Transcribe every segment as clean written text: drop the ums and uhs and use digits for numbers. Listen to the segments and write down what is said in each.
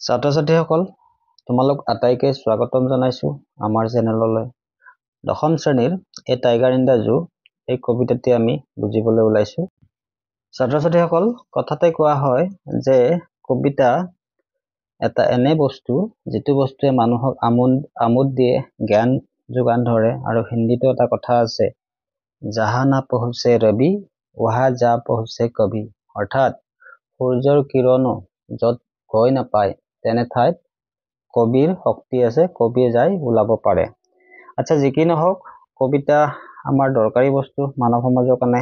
ছাত্ৰ-ছাত্ৰীসকল তোমালোক আটাইকে স্বাগতম জনাইছো আমাৰ চেনেললৈ। দশম শ্ৰেণীৰ এই টাইগাৰ ইন দা জু এই কবিতাটি আমি বুজিবলৈ ওলাইছো। ছাত্ৰ-ছাত্ৰীসকল কথাতে কোৱা হয় যে কবিতা এটা এনে বস্তু যিটো বস্তুৱে মানুহক আমোদ দিয়ে, জ্ঞান যোগান ধৰে। আৰু হিন্দীতো এটা কথা আছে, জাহা না পহুঁচে ৰবি ৱাহা যা পহুঁচে কবি। অৰ্থাৎ সূৰ্যৰ কিৰণো য'ত গৈ নাপায় তেনে ঠাইত কবিৰ শক্তি আছে, কবিয়ে যাই ওলাব পাৰে। আচ্ছা, যি কি নহওক কবিতা আমাৰ দৰকাৰী বস্তু মানৱ সমাজৰ কাৰণে।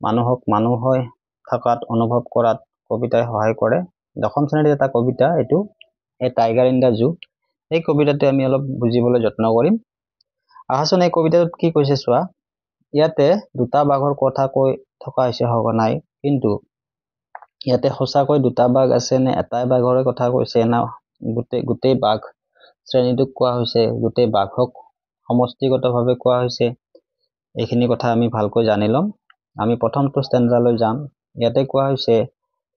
মানুহক মানুহ হৈ থকাত অনুভৱ কৰাত কবিতাই সহায় কৰে। দশম শ্ৰেণীৰ এটা কবিতা এইটো, এই টাইগাৰ ইন দা জু। এই কবিতাটো আমি অলপ বুজিবলৈ যত্ন কৰিম। আহাচোন এই কবিতাটোত কি কৈছে চোৱা। ইয়াতে দুটা বাঘৰ কথা কৈ থকা হৈছে সঘনাই, কিন্তু ইয়াতে সঁচাকৈ দুটা বাঘ আছে নে এটাই বাঘৰে কথা কৈছে না গোটেই বাঘ শ্ৰেণীটোক কোৱা হৈছে, গোটেই বাঘক সমষ্টিগতভাৱে কোৱা হৈছে, এইখিনি কথা আমি ভালকৈ জানি ল'ম। আমি প্ৰথমটো ষ্টেঞ্জালৈ যাম। ইয়াতে কোৱা হৈছে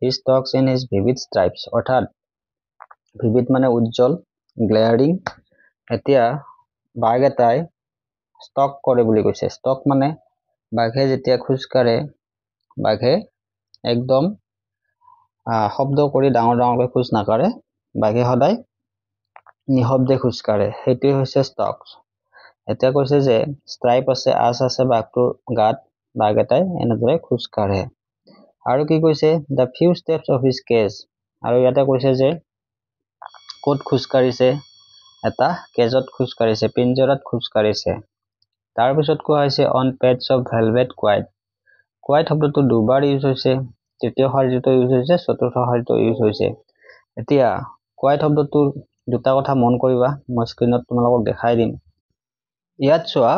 হি ষ্টক্স ইন হিজ ভিভিড ষ্ট্ৰাইপছ, অৰ্থাৎ ভিভিড মানে উজ্জ্বল, গ্লেয়াৰিং। এতিয়া বাঘ এটাই ষ্টক কৰে বুলি কৈছে। ষ্টক মানে বাঘে যেতিয়া খোজ কাঢ়ে, বাঘে একদম শব্দ কৰি ডাঙৰ ডাঙৰকৈ খোজ নাকাঢ়ে, বাঘে সদায় নিশব্দে খোজ কাঢ়ে, সেইটোৱে হৈছে ষ্টক্স। এতিয়া কৈছে যে ষ্ট্ৰাইপ আছে, আঁচ আছে বাঘটোৰ গাত, বাঘ এটাই এনেদৰে খোজ কাঢ়ে। আৰু কি কৈছে, the few steps of his cage. আৰু ইয়াতে কৈছে যে ক'ত খোজ কাঢ়িছে, এটা কেজত খোজ কাঢ়িছে, পিঞ্জৰাত খোজ কাঢ়িছে। তাৰপিছত কোৱা হৈছে on pads of velvet quiet. Quiet শব্দটো দুবাৰ ইউজ হৈছে, তৃতীয় শাৰীটো ইউজ হৈছে, চতুৰ্থ শাৰীটো ইউজ হৈছে। এতিয়া কোৱাইট শব্দটোৰ দুটা কথা মন কৰিবা, মই স্ক্ৰীণত তোমালোকক দেখাই দিম। ইয়াত চোৱা,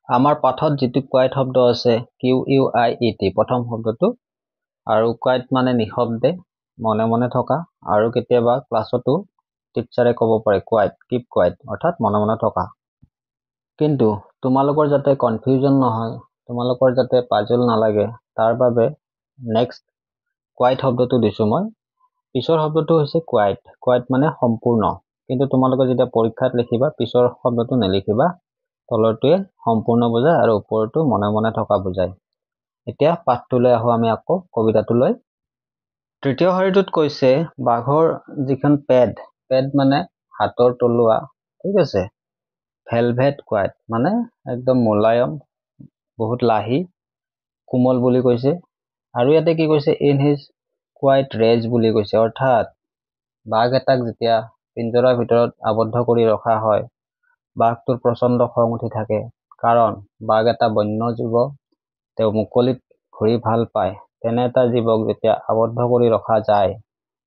আমাৰ পাঠত যিটো কোৱাইট শব্দ আছে QUIET প্ৰথম শব্দটো, আৰু কোৱাইট মানে নিশব্দে, মনে মনে থকা। আৰু কেতিয়াবা ক্লাছতো টিচাৰে ক'ব পাৰে কোৱাইট, কিপ কোৱাইট, অৰ্থাৎ মনে মনে থকা। কিন্তু তোমালোকৰ যাতে কনফিউজন নহয়, তোমালোকৰ যাতে পাজল নালাগে, তাৰ বাবে নেক্সট কোৱাইট শব্দটো দিছোঁ মই। পিছৰ শব্দটো হৈছে কোৱাইট। কোৱাইট মানে সম্পূৰ্ণ, কিন্তু তোমালোকে যেতিয়া পৰীক্ষাত লিখিবা পিছৰ শব্দটো নিলিখিবা, তলৰটোৱে সম্পূৰ্ণ বুজায় আৰু ওপৰটো মনে মনে থকা বুজায়। এতিয়া পাঠটোলৈ আহোঁ আমি আকৌ কবিতাটোলৈ। তৃতীয় শাৰীটোত কৈছে বাঘৰ যিখন পেড মানে হাতৰ তলুৱা, ঠিক আছে। ভেলভেট কোৱাইট মানে একদম মোলায়ম, বহুত লাহি কোমল বুলি কৈছে। আৰু ইয়াতে কি কৈছে ইন হিজ কোৱাইট ৰেজ বুলি কৈছে, অৰ্থাৎ বাঘ এটাক যেতিয়া পিঞ্জৰাৰ ভিতৰত আবদ্ধ কৰি ৰখা হয়, বাঘটোৰ প্ৰচণ্ড খং উঠি থাকে, কাৰণ বাঘ এটা বন্য জীৱ, তেওঁ মুকলিত ঘূৰি ভাল পায়। তেনে এটা জীৱক যেতিয়া আবদ্ধ কৰি ৰখা যায়,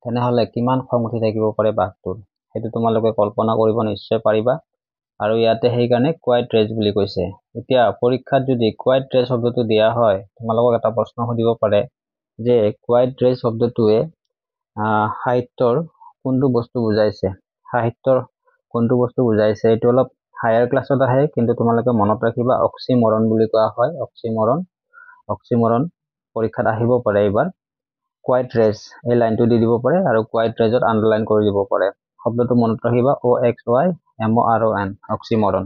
তেনেহ'লে কিমান খং উঠি থাকিব পাৰে বাঘটোৰ, সেইটো তোমালোকে কল্পনা কৰিব নিশ্চয় পাৰিবা। আৰু ইয়াতে সেইকাৰণে কোৱাইট ৰেজ বুলি কৈছে। এতিয়া পৰীক্ষাত যদি কোৱাইট ৰেজ শব্দটো দিয়া হয়, তোমালোকক এটা প্ৰশ্ন সুধিব পাৰে যে কোৱাইট ৰেজ শব্দটোৱে সাহিত্যৰ কোনটো বস্তু বুজাইছে, সাহিত্যৰ কোনটো বস্তু বুজাইছে। এইটো অলপ হায়াৰ ক্লাছত আহে, কিন্তু তোমালোকে মনত ৰাখিবা অক্সিমৰণ বুলি কোৱা হয়। অক্সিমৰণ পৰীক্ষাত আহিব পাৰে এইবাৰ। কোৱাইট ৰেজ এই লাইনটো দি দিব পাৰে, আৰু কোৱাইট ৰেজত আণ্ডাৰলাইন কৰি দিব পাৰে। শব্দটো মনত ৰাখিবা OXYMORON, অক্সিমৰণ।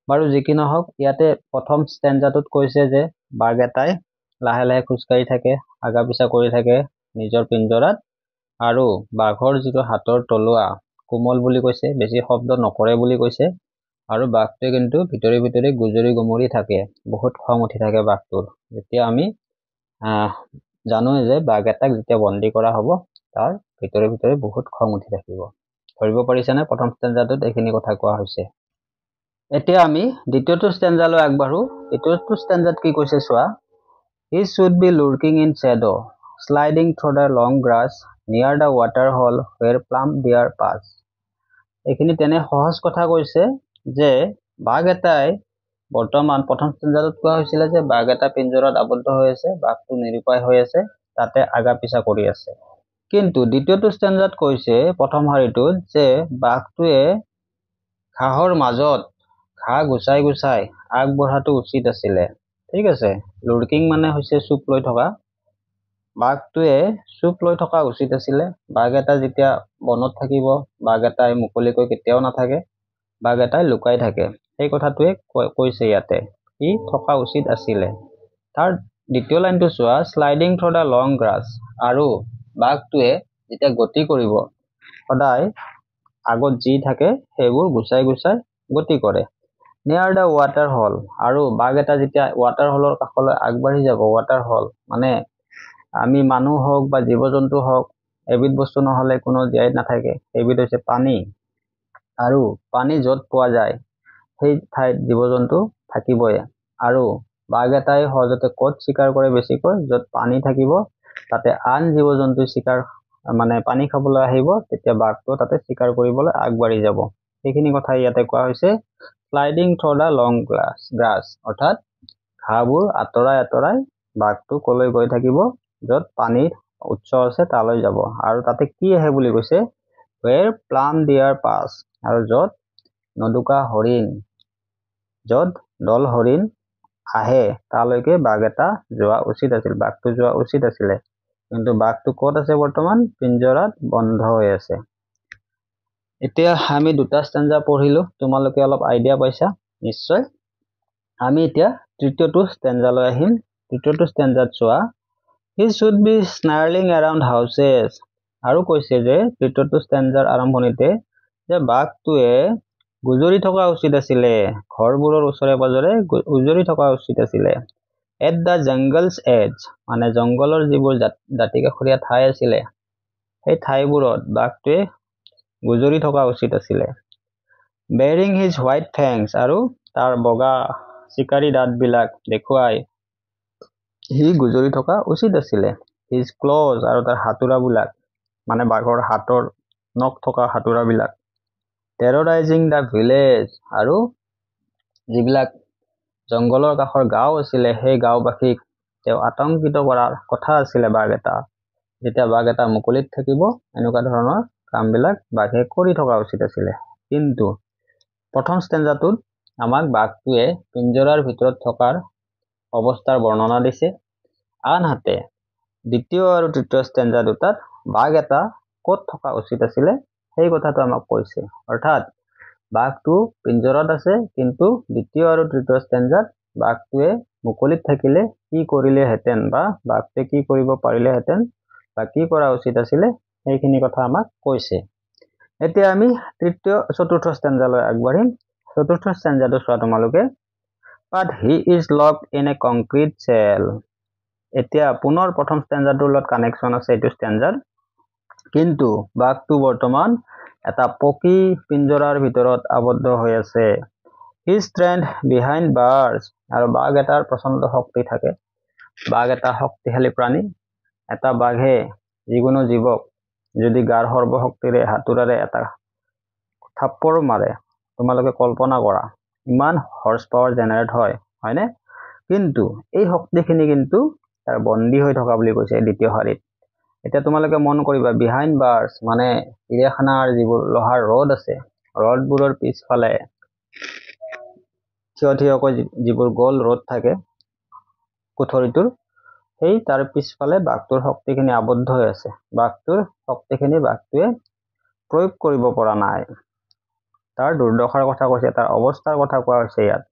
বাৰু যি কি নহওক, ইয়াতে প্ৰথম ষ্টেঞ্জাটোত কৈছে যে বাঘ এটাই লাহে লাহে খোজকাঢ়ি থাকে, আগা পিছা কৰি থাকে নিজৰ পিঞ্জৰাত, আৰু বাঘৰ যিটো হাতৰ তলুৱা কোমল বুলি কৈছে, বেছি শব্দ নকৰে বুলি কৈছে। আৰু বাঘটোৱে কিন্তু ভিতৰি ভিতৰি গুজৰি গুমৰি থাকে, বহুত খং উঠি থাকে বাঘটোৰ। যেতিয়া আমি জানো যে বাঘ এটাক যেতিয়া বন্দী কৰা হ'ব, তাৰ ভিতৰি ভিতৰি বহুত খং উঠি থাকিব। ধৰিব পাৰিছানে? প্ৰথম ষ্টেঞ্জাটোত এইখিনি কথা কোৱা হৈছে। এতিয়া আমি দ্বিতীয়টো ষ্টেঞ্জালৈ আগবাঢ়ো। দ্বিতীয়টো ষ্টেঞ্জাত কি কৈছে চোৱা। He should be lurking in shadow, sliding through the long grass, near the water hole where plum deer pass. এইখিনি তেনে সহজ কথা কৈছে যে বাঘ এটাই বৰ্তমান, প্ৰথম ষ্টেঞ্জাটোত কোৱা হৈছিলে যে বাঘ এটা পিঞ্জৰাত আবদ্ধ হৈ আছে, বাঘটো নিৰুপায় হৈ আছে, তাতে আগা পিছা কৰি আছে। কিন্তু দ্বিতীয়টো ষ্টেঞ্জাত কৈছে প্ৰথম শাৰীটোত যে বাঘটোৱে ঘাঁহৰ মাজত ঘাঁহ গুচাই গুচাই আগবঢ়াটো উচিত আছিলে। ঠিক আছে, লুৰ্কিং মানে হৈছে চুপ লৈ থকা, বাঘটোৱে চুপ লৈ থকা উচিত আছিলে। বাঘ এটা যেতিয়া বনত থাকিব, বাঘ এটাই মুকলিকৈ কেতিয়াও নাথাকে, বাঘ এটাই লুকাই থাকে। সেই কথাটোৱে কৈছে ইয়াতে, ই থকা উচিত আছিলে। তাৰ দ্বিতীয় লাইনটো চোৱা, sliding through the long grass. আৰু বাঘটোৱে যেতিয়া গতি কৰিব, সদায় আগত যি থাকে সেইবোৰ গুচাই গুচাই গতি কৰে। নিয়াৰ দ্য ৱাটাৰ হল। আৰু বাঘ এটা যেতিয়া ৱাটাৰ হলৰ কাষলৈ আগবাঢ়ি যাব, ৱাটাৰ হল মানে আমি মানুহ হওক বা জীৱ জন্তু হওক, এবিধ বস্তু নহলে কোনো জীয়াই নাথাকে, সেইবিধ হৈছে পানী। আৰু পানী য'ত পোৱা যায় সেই ঠাইত জীৱ জন্তু থাকিবই। আৰু বাঘ এটাই সহজতে ক'ত চিকাৰ কৰে বেছিকৈ, য'ত পানী থাকিব, তাতে আন জীৱ জন্তু চিকাৰ মানে পানী খাবলৈ আহিব, তেতিয়া বাঘটো তাতে চিকাৰ কৰিবলৈ আগবাঢ়ি যাব। সেইখিনি কথা ইয়াতে কোৱা হৈছে sliding through the long grass, অৰ্থাৎ ঘাঁহবোৰ আঁতৰাই আঁতৰাই বাঘটো কলৈ গৈ থাকিব, য'ত পানীৰ উৎস আছে তালৈ যাব। আৰু তাতে কি আহে বুলি কৈছে, where plum deer pass, আৰু য'ত নদুকা হৰিণ, য'ত দল হৰিণ আহে তালৈকে বাঘ এটা যোৱা উচিত আছিল, বাঘটো যোৱা উচিত আছিলে। কিন্তু বাঘটো ক'ত আছে বৰ্তমান, পিঞ্জৰাত বন্ধ হৈ আছে। এতিয়া আমি দুটা ষ্টেঞ্জা পঢ়িলো, তোমালোকে অলপ আইডিয়া পাইছা নিশ্চয়। আমি এতিয়া তৃতীয়টো ষ্টেঞ্জালৈ আহিম। তৃতীয়টো ষ্টেঞ্জাত চোৱা, he should be snarling around houses। আৰু কৈছে যে তৃতীয়টো ষ্টেঞ্জাৰ আৰম্ভণিতে যে বাঘটোৱে গুজৰি থকা উচিত আছিলে, ঘৰবোৰৰ ওচৰে পাজৰে গুজৰি থকা উচিত আছিলে। এট দ্য জংগলছ এজ, মানে জংঘলৰ যিবোৰ দাঁতিকাষৰীয়া ঠাই আছিলে সেই ঠাইবোৰত বাঘটোৱে গুজৰি থকা উচিত আছিলে। বেৰিং হিজ হোৱাইট ফেংছ, আৰু তাৰ বগা চিকাৰী দাঁতবিলাক দেখুৱাই সি গুজৰি থকা উচিত আছিলে। হিজ ক্লজ, আৰু তাৰ হাতোৰাবিলাক মানে বাঘৰ হাতৰ নখ থকা হাতোৰাবিলাক। টেৰৰাইজিং দ্য ভিলেজ, আৰু যিবিলাক জংঘলৰ কাষৰ গাঁও আছিলে সেই গাঁওবাসীক তেওঁ আতংকিত কৰাৰ কথা আছিলে বাঘ এটা। যেতিয়া বাঘ এটা মুকলিত থাকিব এনেকুৱা ধৰণৰ কামবিলাক বাঘে কৰি থকা উচিত আছিলে। কিন্তু প্ৰথম ষ্টেঞ্জাটোত আমাক বাঘটোৱে পিঞ্জৰাৰ ভিতৰত থকাৰ অৱস্থাৰ বৰ্ণনা দিছে। আনহাতে দ্বিতীয় আৰু তৃতীয় ষ্টেঞ্জা দুটাত বাঘ এটা ক'ত থকা উচিত আছিলে সেই কথাটো আমাক কৈছে। অৰ্থাৎ বাঘটো পিঞ্জৰাত আছে, কিন্তু দ্বিতীয় আৰু তৃতীয় ষ্টেঞ্জাত বাঘটোৱে মুকলিত থাকিলে কি কৰিলেহেঁতেন, বা বাঘটোৱে কি কৰিব পাৰিলেহেঁতেন, বা কি কৰা উচিত আছিলে সেইখিনি কথা আমাক কৈছে। এতিয়া আমি চতুৰ্থ ষ্টেঞ্জালৈ আগবাঢ়িম। চতুৰ্থ ষ্টেঞ্জাটো চোৱা তোমালোকে, but he is locked in a concrete cell। এতিয়া পুনৰ প্ৰথম ষ্টেঞ্জাটোৰ লগত কানেকশ্যন আছে এইটো ষ্টেঞ্জাৰ, কিন্তু বাঘটো বৰ্তমান এটা পকী পিঞ্জৰাৰ ভিতৰত আবদ্ধ হৈ আছে। He is trained behind bars, আৰু বাঘ এটাৰ প্ৰচণ্ড শক্তি থাকে, বাঘ এটা শক্তিশালী প্ৰাণী। এটা বাঘে যিকোনো জীৱক যদি গাৰ সৰ্বশক্তিৰে হাতোৰাৰে এটা থাপ্পৰ মাৰে, তোমালোকে কল্পনা কৰা ইমান হৰ্চ পাৱাৰ জেনেৰেট হয়, হয়নে? কিন্তু এই শক্তিখিনি কিন্তু তাৰ বন্দী হৈ থকা বুলি কৈছে দ্বিতীয় শাৰীত। এতিয়া তোমালোকে মন কৰিবা, বিহাইণ্ড বাৰ্ছ মানে চিৰিয়াখানাৰ যিবোৰ লোহাৰ ৰড আছে, ৰডবোৰৰ পিছফালে থিয় থিয়কৈ যিবোৰ গোল ৰড থাকে কোঠৰীটোৰ, সেই তাৰ পিছফালে বাঘটোৰ শক্তিখিনি আবদ্ধ হৈ আছে। বাঘটোৰ শক্তিখিনি বাঘটোৱে প্ৰয়োগ কৰিব পৰা নাই। তাৰ দুৰ্দশাৰ কথা কৈছে, তাৰ অৱস্থাৰ কথা কোৱা হৈছে ইয়াত।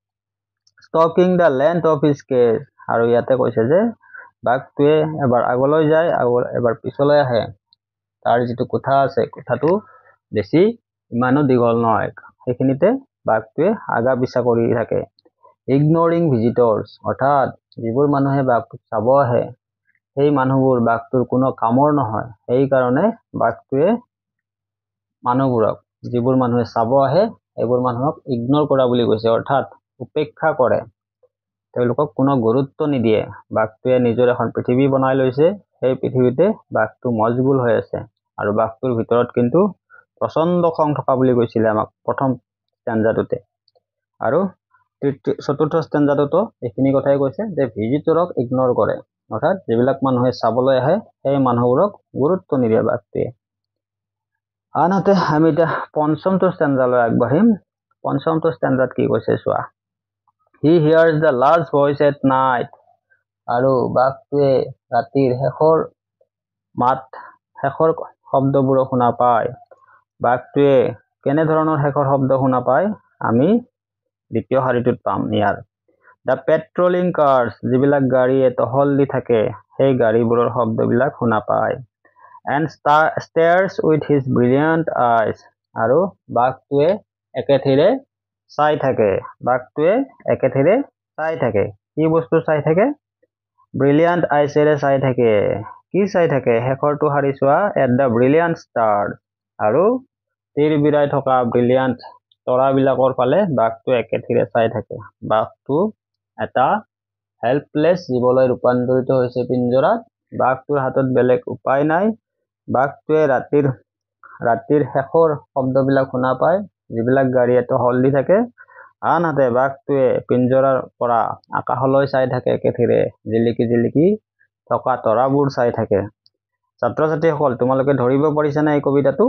Stalking the length of his cage, আৰু ইয়াতে কৈছে যে বাঘটোৱে এবাৰ আগলৈ যায়, এবাৰ পিছলৈ আহে। তাৰ যিটো কোঠা আছে, কোঠাটো বেছি ইমানো দীঘল নহয়, সেইখিনিতে বাঘটোৱে আগা পিছা কৰি থাকে। ইগনৰিং ভিজিটৰ্ছ, অৰ্থাৎ যিবোৰ মানুহে বাঘটোক চাব আহে সেই মানুহবোৰ বাঘটোৰ কোনো কামৰ নহয়, সেইকাৰণে বাঘটোৱে মানুহবোৰক, যিবোৰ মানুহে চাব আহে এইবোৰ মানুহক ইগনৰ কৰা বুলি কৈছে, অৰ্থাৎ উপেক্ষা কৰে, তেওঁলোকক কোনো গুৰুত্ব নিদিয়ে। বাঘটোৱে নিজৰ এখন পৃথিৱী বনাই লৈছে, সেই পৃথিৱীতে বাঘটো মজগুল হৈ আছে। আৰু বাঘটোৰ ভিতৰত কিন্তু প্ৰচণ্ড খং থকা বুলি কৈছিলে আমাক প্ৰথম ষ্টেঞ্জাটোতে। আৰু চতুৰ্থ ষ্টেঞ্জাটোতো এইখিনি কথাই কৈছে যে ভিজিটৰক ইগনৰ কৰে, অৰ্থাৎ যিবিলাক মানুহে চাবলৈ আহে সেই মানুহবোৰক গুৰুত্ব নিদিয়ে বাঘটোৱে। আনহাতে আমি এতিয়া পঞ্চমটো ষ্টেঞ্জালৈ আগবাঢ়িম। পঞ্চমটো ষ্টেঞ্জাত কি কৈছে চোৱা, he hears the last voice at night, আৰু বাঘটোৱে ৰাতিৰ শেষৰ মাত শেষৰ শব্দবোৰ শুনা পায়। বাঘটোৱে কেনে ধৰণৰ শেষৰ শব্দ শুনা পায় আমি দ্বিতীয় শাৰীটোত পাম ইয়াৰ। দ্য পেট্ৰলিং কাৰ্ছ, যিবিলাক গাড়ীয়ে টহল দি থাকে সেই গাড়ীবোৰৰ শব্দবিলাক শুনা পায়। And stares with his brilliant আইজ, আৰু বাঘটোৱে একেথিৰে চাই থাকে। বাঘটোৱে একেথিৰে চাই থাকে। কি বস্তু চাই থাকে? ব্ৰিলিয়াণ্ট আইচেৰে চাই থাকে। কি চাই থাকে? শেষৰটো শাৰী চোৱা, এট দ্য ব্ৰিলিয়াণ্ট ষ্টাৰ, আৰু তীৰ বিৰাই থকা ব্ৰিলিয়াণ্ট তৰাবিলাকৰ ফালে বাঘটো একেথিৰে চাই থাকে। বাঘটো এটা হেল্পলেছ জীৱলৈ ৰূপান্তৰিত হৈছে পিঞ্জৰাত। বাঘটোৰ হাতত বেলেগ উপায় নাই। বাঘটোৱে ৰাতিৰ শেষৰ শব্দবিলাক শুনা পায়, যিবিলাক গাড়ীয়ে টহল দি থাকে। আনহাতে বাঘটোৱে পিঞ্জৰাৰ পৰা আকাশলৈ চাই থাকে, একেথিৰে জিলিকি জিলিকি থকা তৰাবোৰ চাই থাকে। ছাত্ৰ ছাত্ৰীসকল, তোমালোকে ধৰিব পাৰিছানে এই কবিতাটো?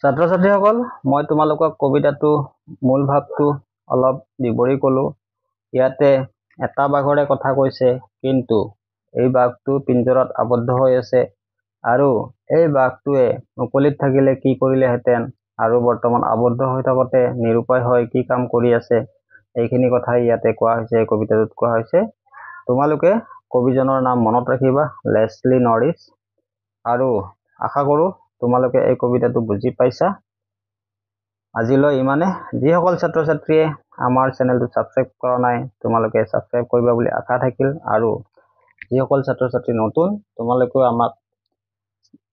ছাত্ৰ ছাত্ৰীসকল, মই তোমালোকক কবিতাটো মূল ভাৱটো অলপ বিৱৰি ক'লো। ইয়াতে এটা বাঘৰে কথা কৈছে, কিন্তু এই বাঘটো পিঞ্জৰাত আবদ্ধ হৈ আছে, আৰু এই বাঘটোৱে মুকলিত থাকিলে কি কৰিলেহেঁতেন, আৰু বৰ্তমান আবদ্ধ হৈ থাকোঁতে নিৰুপায় হৈ কি কাম কৰি আছে, এইখিনি কথাই ইয়াতে কোৱা হৈছে, এই কবিতাটোত কোৱা হৈছে। তোমালোকে কবিজনৰ নাম মনত ৰাখিবা, লেছলি নৰিছ, আৰু আশা কৰোঁ তোমালোকে এই কবিতাটো বুজি পাইছা। আজিলৈ ইমানে। যিসকল ছাত্ৰ ছাত্ৰীয়ে আমাৰ চেনেলটো ছাবস্ক্ৰাইব কৰা নাই, তোমালোকে ছাবস্ক্ৰাইব কৰিবা বুলি আশা থাকিল, আৰু যিসকল ছাত্ৰ ছাত্ৰী নতুন, তোমালোকেও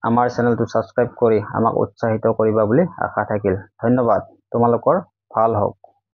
আমাৰ চেনেলটো ছাবস্ক্ৰাইব কৰি আমাক উৎসাহিত কৰিবা বুলি আশা থাকিল। ধন্যবাদ। তোমালোকৰ ভাল হওক।